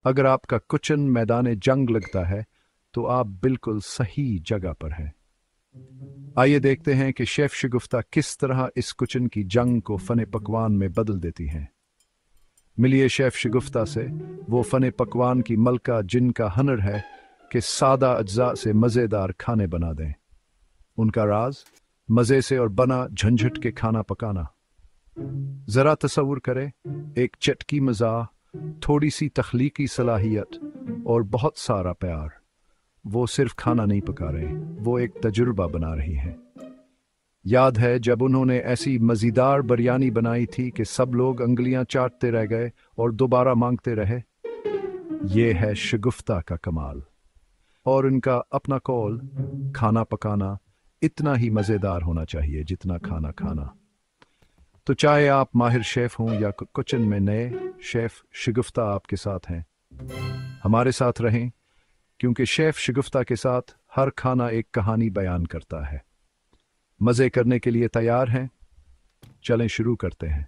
अगर आपका किचन मैदान जंग लगता है तो आप बिल्कुल सही जगह पर हैं। आइए देखते हैं कि शेफ शगुफ्ता किस तरह इस किचन की जंग को फन पकवान में बदल देती हैं। मिलिए शेफ शगुफ्ता से, वो फन पकवान की मलका जिनका हनर है कि सादा अज्जा से मज़ेदार खाने बना दें। उनका राज मज़े से और बना झंझट के खाना पकाना। ज़रा तसव्वुर करें, एक चटकी मज़ा, थोड़ी सी तख्लीकी सलाहियत और बहुत सारा प्यार। वो सिर्फ खाना नहीं पका रहे, वो एक तजुर्बा बना रही हैं। याद है जब उन्होंने ऐसी मज़ेदार बिरयानी बनाई थी कि सब लोग अंगलियां चाटते रह गए और दोबारा मांगते रहे। ये है शगुफ्ता का कमाल और उनका अपना कौल, खाना पकाना इतना ही मज़ेदार होना चाहिए जितना खाना खाना। तो चाहे आप माहिर शेफ हों या किचन में नए, शेफ शगुफ्ता आपके साथ हैं। हमारे साथ रहें, क्योंकि शेफ शगुफ्ता के साथ हर खाना एक कहानी बयान करता है। मज़े करने के लिए तैयार हैं? चलें शुरू करते हैं।